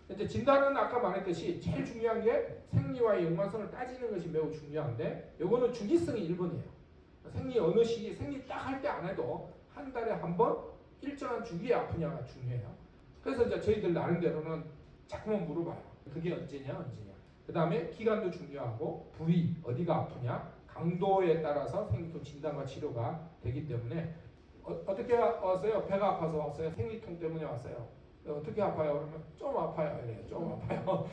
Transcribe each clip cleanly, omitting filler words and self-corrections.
이제 진단은 아까 말했듯이 제일 중요한 게 생리와의 연관성을 따지는 것이 매우 중요한데 요거는 주기성이 1번이에요. 생리 어느 시기, 생리 딱 할 때 안 해도 한 달에 한 번 일정한 주기에 아프냐가 중요해요. 그래서 이제 저희들 나름대로는 자꾸만 물어봐요. 그게 언제냐. 그 다음에 기간도 중요하고 부위, 어디가 아프냐, 강도에 따라서 생리통 진단과 치료가 되기 때문에 어떻게 왔어요? 배가 아파서 왔어요? 생리통 때문에 왔어요? 어떻게 아파요? 그러면 좀 아파요. 이래요. 좀 아파요.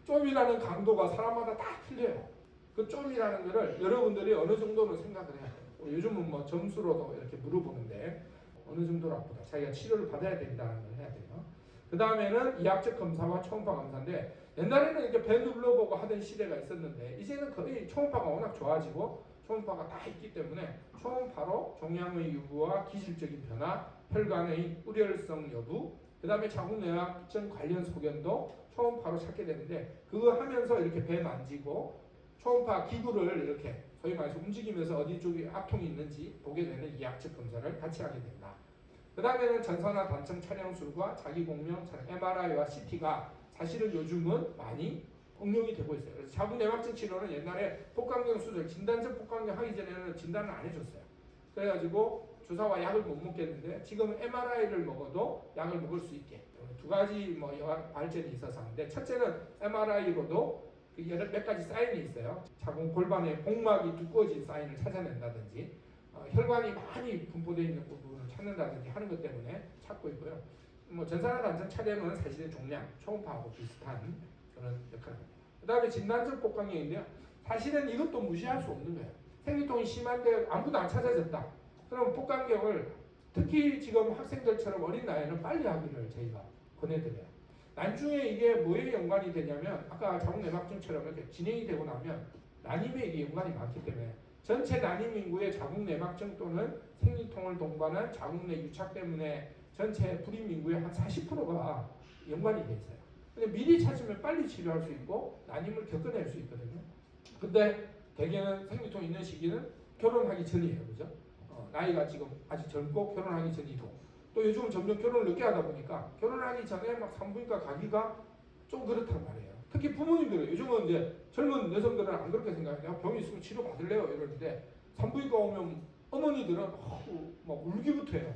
좀이라는 강도가 사람마다 다 틀려요. 그 좀이라는 거를 여러분들이 어느 정도는 생각을 해야 돼요. 요즘은 뭐 점수로도 이렇게 물어보는데 어느 정도로 아프다. 자기가 치료를 받아야 된다는 걸 해야 돼요. 그 다음에는 이학적 검사와 초음파 검사인데 옛날에는 이렇게 배 눌러보고 하던 시대가 있었는데 이제는 거의 초음파가 워낙 좋아지고 초음파가 다 있기 때문에 초음파로 종양의 유무와 기질적인 변화, 혈관의 우려성 여부, 그 다음에 자궁내막증 관련 소견도 초음파로 찾게 되는데 그거 하면서 이렇게 배 만지고 초음파 기구를 이렇게 소위 말해서 움직이면서 어디 쪽에 압통이 있는지 보게 되는 이학적 검사를 같이 하게 된다. 그 다음에는 전산화 단층 촬영술과 자기공명 MRI와 CT가 사실은 요즘은 많이 응용이 되고 있어요. 그래서 자궁내막증 치료는 옛날에 복강경 수술, 진단적 복강경 하기 전에는 진단을 안 해줬어요. 그래가지고 주사와 약을 못 먹겠는데 지금 MRI를 먹어도 약을 먹을 수 있게 두 가지 뭐 발전이 있어서 하는데 첫째는 MRI로도 몇 가지 사인이 있어요. 자궁 골반의 복막이 두꺼워진 사인을 찾아낸다든지 혈관이 많이 분포되어 있는 부분을 찾는다든지 하는 것 때문에 찾고 있고요. 뭐 전산화 단층 촬영은 사실은 종양, 초음파하고 비슷한 그런 역할을 합니다. 그 다음에 진단적 복강경인데요. 사실은 이것도 무시할 수 없는 거예요. 생리통이 심한데 아무도 안 찾아졌다. 그럼 복강경을 특히 지금 학생들처럼 어린 나이에는 빨리 하기를 저희가 권해드려요. 나중에 이게 뭐에 연관이 되냐면 아까 자궁내막증처럼 이렇게 진행이 되고 나면 난임에 이게 연관이 많기 때문에 전체 난임 인구의 자궁내막증 또는 생리통을 동반한 자궁내 유착 때문에 전체 불임 인구의 한 40%가 연관이 돼 있어요. 근데 미리 찾으면 빨리 치료할 수 있고 난임을 겪어낼 수 있거든요. 근데 대개는 생리통 있는 시기는 결혼하기 전이에요. 그죠? 나이가 지금 아직 젊고 결혼하기 전이고 또 요즘은 점점 결혼을 늦게 하다 보니까 결혼하기 전에 막 산부인과 가기가 좀 그렇단 말이에요. 특히 부모님들은 요즘은 이제 젊은 여성들은 안 그렇게 생각해요. 병이 있으면 치료 받을래요 이러는데 산부인과 오면 어머니들은 막 울기부터 해요.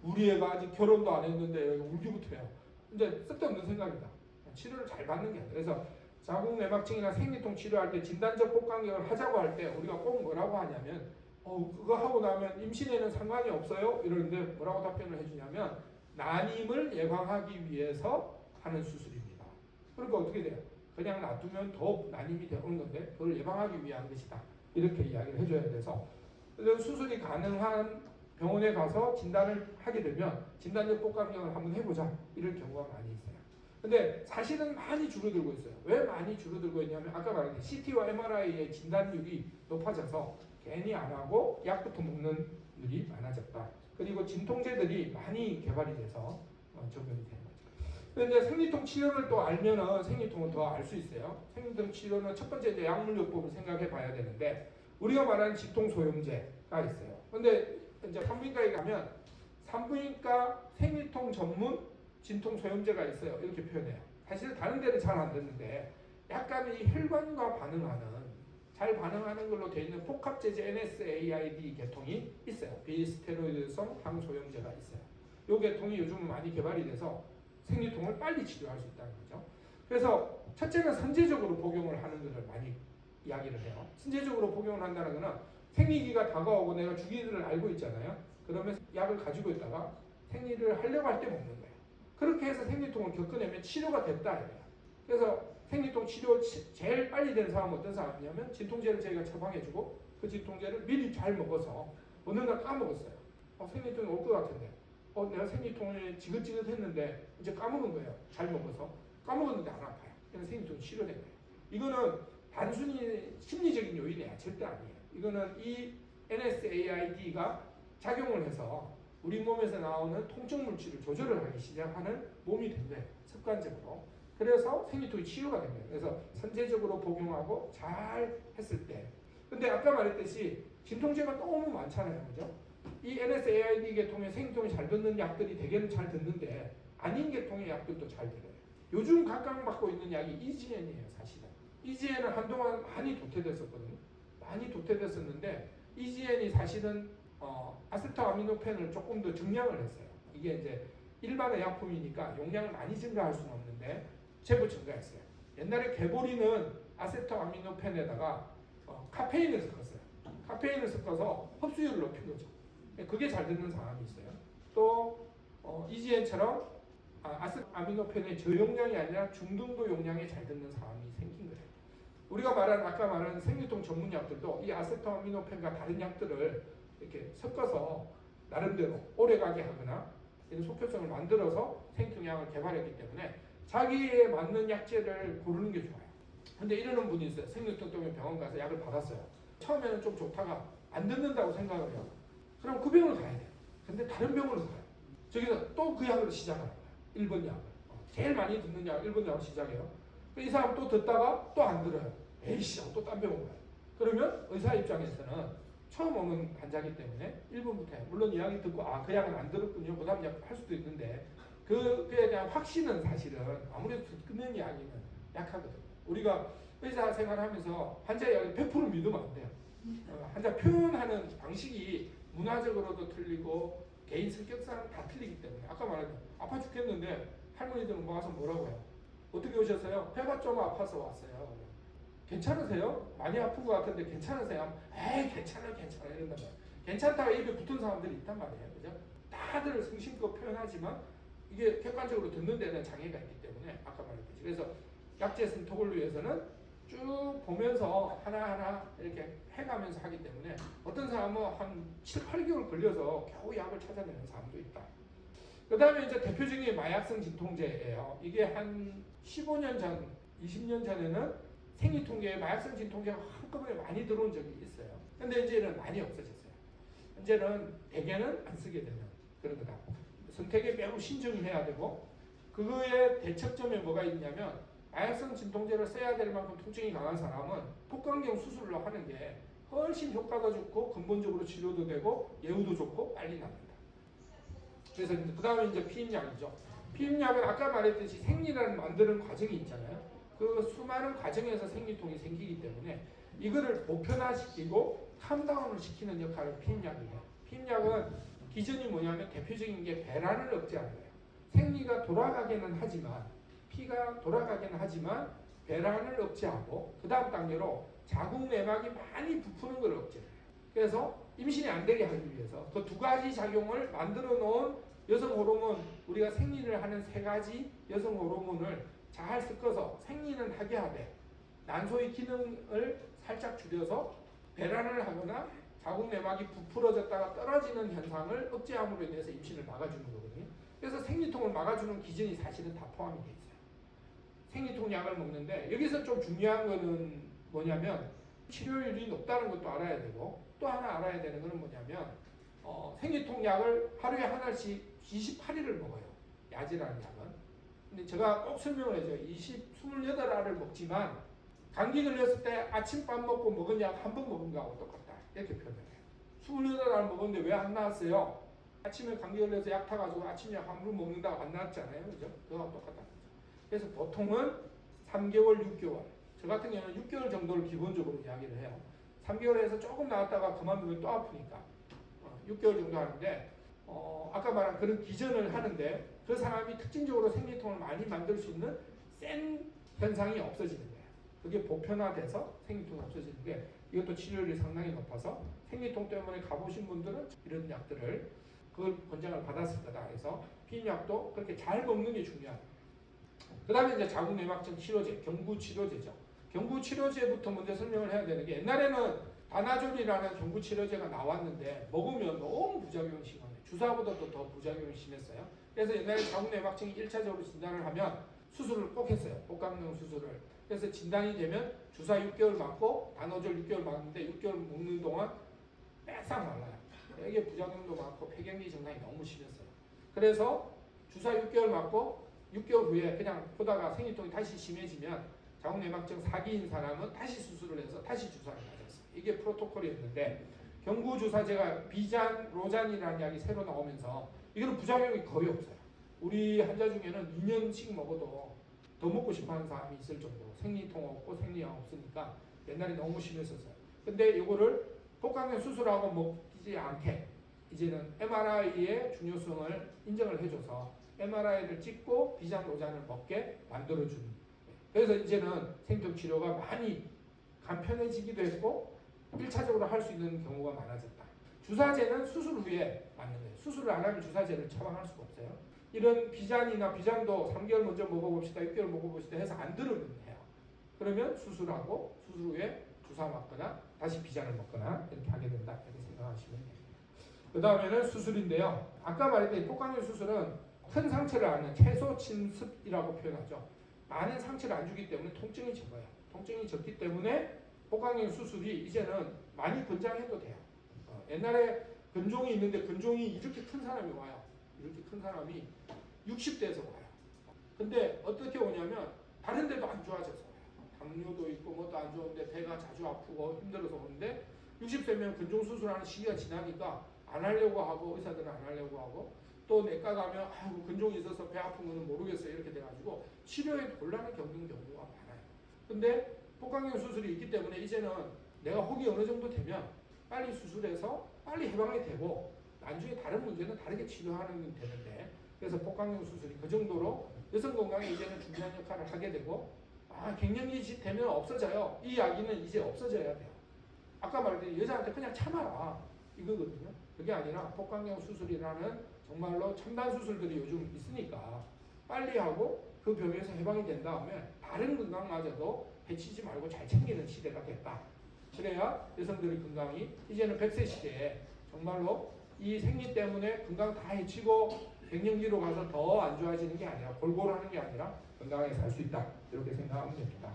우리 애가 아직 결혼도 안 했는데 울기부터 해요. 이제 쓸데없는 생각이다. 치료를 잘 받는 게 아니라 그래서 자궁내막증이나 생리통 치료할 때 진단적 복강경을 하자고 할 때 우리가 꼭 뭐라고 하냐면 그거 하고 나면 임신에는 상관이 없어요? 이러는데 뭐라고 답변을 해주냐면 난임을 예방하기 위해서 하는 수술입니다. 그러니까 어떻게 돼요? 그냥 놔두면 더 난임이 되는 건데 그걸 예방하기 위한 것이다. 이렇게 이야기를 해줘야 돼서 수술이 가능한 병원에 가서 진단을 하게 되면 진단적 복강경을 한번 해보자. 이런 경우가 많이 있어요. 근데 사실은 많이 줄어들고 있어요. 왜 많이 줄어들고 있냐면 아까 말한 CT와 MRI의 진단률이 높아져서 괜히 안 하고 약부터 먹는 일이 많아졌다. 그리고 진통제들이 많이 개발이 돼서 적용이 되는 거죠. 근데 이제 생리통 치료를 또 알면은 생리통을 더 알 수 있어요. 생리통 치료는 첫 번째 이제 약물요법을 생각해 봐야 되는데 우리가 말하는 진통소염제가 있어요. 근데 이제 산부인과에 가면 산부인과 생리통 전문 진통소염제가 있어요. 이렇게 표현해요. 사실 다른 데는 잘 안 듣는데 약간 이 혈관과 잘 반응하는 걸로 되어 있는 복합제제 NSAID 계통이 있어요. 비스테로이드성 항소염제가 있어요. 이 계통이 요즘은 많이 개발이 돼서 생리통을 빨리 치료할 수 있다는 거죠. 그래서 첫째는 선제적으로 복용을 하는 것을 많이 이야기를 해요. 선제적으로 복용을 한다는 것은 생리기가 다가오고 내가 주기를 알고 있잖아요. 그러면 약을 가지고 있다가 생리를 하려고 할 때 먹는 거예요. 그렇게 해서 생리통을 겪어내면 치료가 됐다 이거야. 그래서 생리통 치료 제일 빨리 된 사람은 어떤 사람이냐면 진통제를 저희가 처방해주고 그 진통제를 미리 잘 먹어서 어느 날 까먹었어요. 생리통이 올 것 같은데 내가 생리통이 지긋지긋했는데 이제 까먹은 거예요. 잘 먹어서 까먹었는데 안 아파요. 그래서 생리통이 치료된 거예요. 이거는 단순히 심리적인 요인이야. 절대 아니에요. 이거는 이 NSAID가 작용을 해서 우리 몸에서 나오는 통증 물질을 조절을 하기 시작하는 몸이 된 거예요. 습관적으로. 그래서 생리통이 치유가 된 거예요. 그래서 선제적으로 복용하고 잘 했을 때. 근데 아까 말했듯이 진통제가 너무 많잖아요. 그죠? 이 NSAID 계통의 생리통이 잘 듣는 약들이 대개는 잘 듣는데 아닌 계통의 약들도 잘 들어요. 요즘 각광받고 있는 약이 EGN이에요, 사실은. EGN은 한동안 많이 도태됐었거든요. 많이 도태됐었는데 EGN이 사실은 아세토아미노펜을 조금 더 증량을 했어요. 이게 이제 일반의 약품이니까 용량을 많이 증가할 수는 없는데 제법 증가했어요. 옛날에 개보리는 아세토아미노펜에다가 카페인을 섞었어요. 카페인을 섞어서 흡수율을 높인 거죠. 그게 잘 듣는 사람이 있어요. 또 EGN처럼 아세토아미노펜의 저용량이 아니라 중등도 용량이 잘 듣는 사람이 생긴 거예요. 우리가 아까 말한 생리통 전문 약들도 이 아세토아미노펜과 다른 약들을 이렇게 섞어서 나름대로 오래가게 하거나 이런 속효성을 만들어서 생리통약을 개발했기 때문에 자기에 맞는 약제를 고르는 게 좋아요. 근데 이러는 분이 있어요. 생리통 때문에 병원 가서 약을 받았어요. 처음에는 좀 좋다가 안 듣는다고 생각을 해요. 그럼 그 병원을 가야 돼요. 근데 다른 병원을 가요. 저기서 또 그 약을 시작하는 거예요. 1번 약을. 제일 많이 듣는 약 1번 약을 시작해요. 이 사람 또 듣다가 또 안 들어요. 에이씨 하고 또 딴 병원 가요. 그러면 의사 입장에서는 처음 오는 환자이기 때문에 1번부터 해요. 물론 이야기 듣고 그 약은 안 들었군요. 그 다음 약 할 수도 있는데 그에 대한 확신은 사실은 아무래도 듣는 이야기는 약하거든요. 우리가 의사 생활하면서 환자 이야기 100% 믿으면 안 돼요. 환자 표현하는 방식이 문화적으로도 틀리고 개인 성격상 다 틀리기 때문에 아까 말했죠. 아파 죽겠는데 할머니들은 와서 뭐라고 해요? 어떻게 오셨어요? 배가 좀 아파서 왔어요. 괜찮으세요? 많이 아픈 것 같은데 괜찮으세요? 에이 괜찮아 이런단 말이에요. 괜찮다가 입에 붙은 사람들이 있단 말이에요. 그죠? 다들 성심껏 표현하지만 이게 객관적으로 듣는 데는 장애가 있기 때문에 아까 말했듯이 그래서 약제 선택을 위해서는 쭉 보면서 하나하나 이렇게 해가면서 하기 때문에 어떤 사람은 한 7, 8개월 걸려서 겨우 약을 찾아내는 사람도 있다. 그 다음에 이제 대표적인 마약성 진통제예요. 이게 한 15년 전, 20년 전에는 생리통계에 마약성 진통제가 한꺼번에 많이 들어온 적이 있어요. 근데 이제는 많이 없어졌어요. 이제는 대개는 안 쓰게 되는 그런 거다. 선택에 매우 신중해야 되고 그거의 대척점에 뭐가 있냐면 마약성 진통제를 써야 될 만큼 통증이 강한 사람은 복강경 수술을 하는 게 훨씬 효과가 좋고 근본적으로 치료도 되고 예후도 좋고 빨리 납니다. 그래서 그 다음에 이제 피임약이죠. 피임약은 아까 말했듯이 생리를 만드는 과정이 있잖아요. 그 수많은 과정에서 생리통이 생기기 때문에 이거를 보편화시키고 캄다운을 시키는 역할을 피임약이에요. 피임약은 기전이 뭐냐면 대표적인 게 배란을 억제하는 거예요. 생리가 돌아가기는 하지만 피가 돌아가기는 하지만 배란을 억제하고 그 다음 단계로 자궁 내막이 많이 부푸는 걸 억제해요. 그래서 임신이 안 되게 하기 위해서 그 두 가지 작용을 만들어 놓은 여성 호르몬, 우리가 생리를 하는 세 가지 여성 호르몬을 잘 섞어서 생리는 하게 하되 난소의 기능을 살짝 줄여서 배란을 하거나 자궁 내막이 부풀어졌다가 떨어지는 현상을 억제함으로 인해서 임신을 막아주는 거거든요. 그래서 생리통을 막아주는 기전이 사실은 다 포함이 되어 있어요. 생리통 약을 먹는데 여기서 좀 중요한 거는 뭐냐면 치료율이 높다는 것도 알아야 되고 또 하나 알아야 되는 거는 뭐냐면 생리통 약을 하루에 하나씩 28일을 먹어요. 야지라는 약은. 근데 제가 꼭 설명을 해줘요. 28알을 먹지만 감기 걸렸을 때 아침밥 먹고 먹은 약 한 번 먹은 거하고 똑같다. 이렇게 표현을 해요. 28알 먹었는데 왜 안 나왔어요? 아침에 감기 걸려서 약 타가지고 아침 약 한 번 먹는다고 안 나왔잖아요. 그죠? 그거하고 똑같다. 그래서 보통은 3개월, 6개월. 저 같은 경우는 6개월 정도를 기본적으로 이야기를 해요. 3개월에서 조금 나왔다가 그만두면 또 아프니까 6개월 정도 하는데 아까 말한 그런 기전을 하는데 그 사람이 특징적으로 생리통을 많이 만들 수 있는 센 현상이 없어지는 거예요. 그게 보편화돼서 생리통이 없어지는 게 이것도 치료율이 상당히 높아서 생리통 때문에 가보신 분들은 이런 약들을 그걸 권장을 받았을 거다. 그래서 피임약도 그렇게 잘 먹는 게 중요하다. 그 다음에 이제 자궁내막증 치료제, 경구치료제죠. 경구치료제부터 먼저 설명을 해야 되는 게 옛날에는 다나졸이라는 경구치료제가 나왔는데 먹으면 너무 부작용이 심해요. 주사보다도 더 부작용이 심했어요. 그래서 옛날에 자궁내막증이 1차적으로 진단을 하면 수술을 꼭 했어요. 복강경 수술을. 그래서 진단이 되면 주사 6개월 맞고 다나졸 6개월 맞는데 6개월 먹는 동안 빼싹 말라요. 이게 부작용도 많고 폐경기 증상이 너무 심했어요. 그래서 주사 6개월 맞고 6개월 후에 그냥 보다가 생리통이 다시 심해지면 자궁내막증 4기인 사람은 다시 수술을 해서 다시 주사를 맞았어요. 이게 프로토콜이었는데 경구주사제가 비잔, 로잔이라는 약이 새로 나오면서 이거는 부작용이 거의 없어요. 우리 환자 중에는 2년씩 먹어도 더 먹고 싶어하는 사람이 있을 정도로 생리통 없고 생리염 없으니까 옛날에 너무 심했었어요. 근데 이거를 복강경 수술하고 먹지 않게 이제는 MRI의 중요성을 인정을 해줘서 MRI를 찍고 비장 노잔을 먹게 만들어주는. 그래서 이제는 생리통 치료가 많이 간편해지기도 했고 1차적으로 할 수 있는 경우가 많아졌다. 주사제는 수술 후에 맞는 거예요. 수술을 안 하면 주사제를 처방할 수가 없어요. 이런 비잔이나 비장도 3개월 먼저 먹어봅시다, 6개월 먹어봅시다 해서 안 들으면 해요. 그러면 수술하고 수술 후에 주사 맞거나 다시 비잔을 먹거나 이렇게 하게 된다. 이렇게 생각하시면 됩니다. 그 다음에는 수술인데요. 아까 말했던 복강경 수술은 큰 상처를 앓는 최소 침습이라고 표현하죠. 많은 상처를 안 주기 때문에 통증이 적어요. 통증이 적기 때문에 복강경 수술이 이제는 많이 권장해도 돼요. 옛날에 근종이 있는데 근종이 이렇게 큰 사람이 와요. 이렇게 큰 사람이 60대에서 와요. 근데 어떻게 오냐면 다른 데도 안 좋아져서 와요. 당뇨도 있고 뭐도 안 좋은데 배가 자주 아프고 힘들어서 오는데 60세면 근종 수술하는 시기가 지나니까 안 하려고 하고 의사들은 안 하려고 하고 또 내과 가면 아이고 근종이 있어서 배 아픈 거는 모르겠어요 이렇게 돼가지고 치료에 곤란을 겪는 경우가 많아요. 근데 복강경 수술이 있기 때문에 이제는 내가 혹이 어느 정도 되면 빨리 수술해서 빨리 해방이 되고 나중에 다른 문제는 다르게 치료하는 되는데 그래서 복강경 수술이 그 정도로 여성 건강에 이제는 중요한 역할을 하게 되고 갱년기 되면 없어져요. 이 이야기는 이제 없어져야 돼요. 아까 말했듯이 여자한테 그냥 참아라 이거거든요. 그게 아니라 복강경 수술이라는 정말로 첨단 수술들이 요즘 있으니까 빨리 하고 그 병에서 해방이 된 다음에 다른 건강마저도 해치지 말고 잘 챙기는 시대가 됐다. 그래야 여성들의 건강이 이제는 100세 시대에 정말로 이 생리 때문에 건강 다 해치고 갱년기로 가서 더 안 좋아지는 게 아니라 골고루 하는 게 아니라 건강하게 살 수 있다. 이렇게 생각하면 됩니다.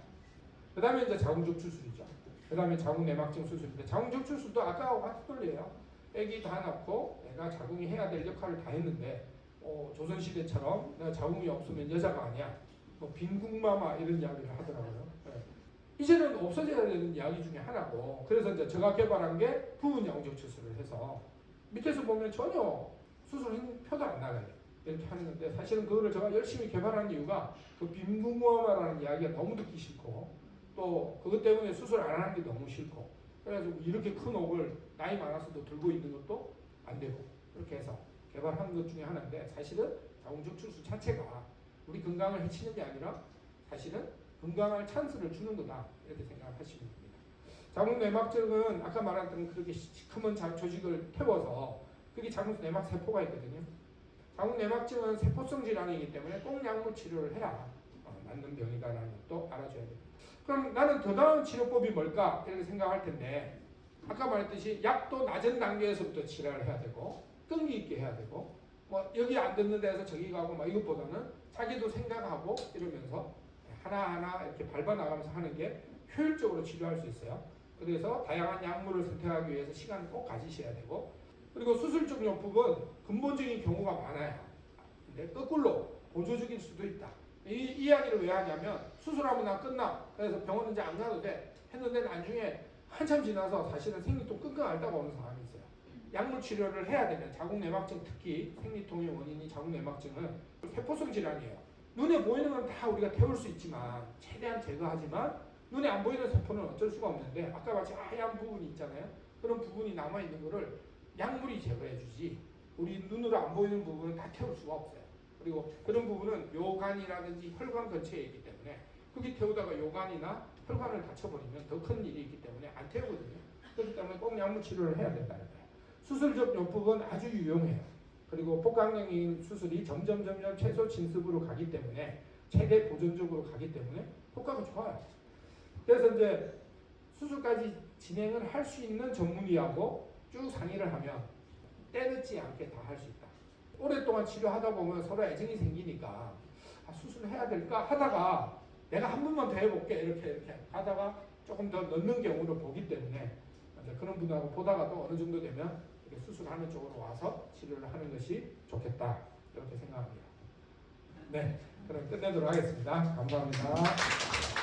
그 다음에 이제 자궁적 추술이죠. 그 다음에 자궁내막증 수술인데 자궁적 추술도 아까하고 같은 논리예요. 애기 다 낳고 내가 자궁이 해야 될 역할을 다 했는데 조선시대처럼 내가 자궁이 없으면 여자가 아니야. 뭐 빈궁마마 이런 이야기를 하더라고요. 네. 이제는 없어져야 되는 이야기 중에 하나고 그래서 이제 제가 개발한 게 부분 자궁적 추술을 해서 밑에서 보면 전혀 수술 표도 안 나가요. 이렇게 하는 건데 사실은 그거를 제가 열심히 개발한 이유가 그 빈궁마마라는 이야기가 너무 듣기 싫고 또 그것 때문에 수술 안 하는 게 너무 싫고 그래가지고 이렇게 큰 옥을 나이 많아서도 들고 있는 것도 안 되고 그렇게 해서 개발한 것 중에 하나인데 사실은 자궁적 추술 자체가 우리 건강을 해치는 게 아니라 사실은 건강할 찬스를 주는 거다 이렇게 생각하시면 됩니다. 자궁내막증은 아까 말했던 그렇게 시커먼 조직을 태워서 그게 자궁내막 세포가 있거든요. 자궁내막증은 세포성 질환이기 때문에 꼭 약물 치료를 해야 맞는 병이다라는 것도 알아줘야 됩니다. 그럼 나는 더 나은 치료법이 뭘까 이렇게 생각할 텐데 아까 말했듯이 약도 낮은 단계에서부터 치료를 해야 되고 끈기 있게 해야 되고 뭐 여기 안 듣는 데서 저기 가고 막 이것보다는 자기도 생각하고 이러면서 하나하나 이렇게 밟아 나가면서 하는 게 효율적으로 치료할 수 있어요. 그래서 다양한 약물을 선택하기 위해서 시간을 꼭 가지셔야 되고 그리고 수술적 요법은 근본적인 경우가 많아요. 근데 거꾸로 보조적일 수도 있다. 이 이야기를 왜 하냐면 수술하면 나 끝나. 그래서 병원 이제 안 가도 돼. 했는데 나중에 한참 지나서 사실은 생리통 끙끙 앓다가 오는 사람이 있어요. 약물 치료를 해야 되면 자궁내막증 특히 생리통의 원인이 자궁내막증은 세포성 질환이에요. 눈에 보이는 건 다 우리가 태울 수 있지만 최대한 제거하지만 눈에 안 보이는 세포는 어쩔 수가 없는데 아까 같이 하얀 부분이 있잖아요. 그런 부분이 남아있는 거를 약물이 제거해주지 우리 눈으로 안 보이는 부분은 다 태울 수가 없어요. 그리고 그런 부분은 요관이라든지 혈관 근처에 있기 때문에 거기 태우다가 요관이나 혈관을 다쳐버리면 더 큰 일이 있기 때문에 안 태우거든요. 그렇기 때문에 꼭 약물 치료를 해야 된다는 거예요. 수술적 요법은 아주 유용해요. 그리고 복강경 수술이 점점 최소 침습으로 가기 때문에 최대 보존적으로 가기 때문에 효과가 좋아요. 그래서 이제 수술까지 진행을 할 수 있는 전문의하고 쭉 상의를 하면 때늦지 않게 다 할 수 있다. 오랫동안 치료하다 보면 서로 애정이 생기니까 수술해야 될까 하다가 내가 한 번만 더 해볼게 이렇게 하다가 조금 더 넣는 경우를 보기 때문에 그런 분하고 보다가도 어느 정도 되면 이렇게 수술하는 쪽으로 와서 치료를 하는 것이 좋겠다 이렇게 생각합니다. 네, 그럼 끝내도록 하겠습니다. 감사합니다.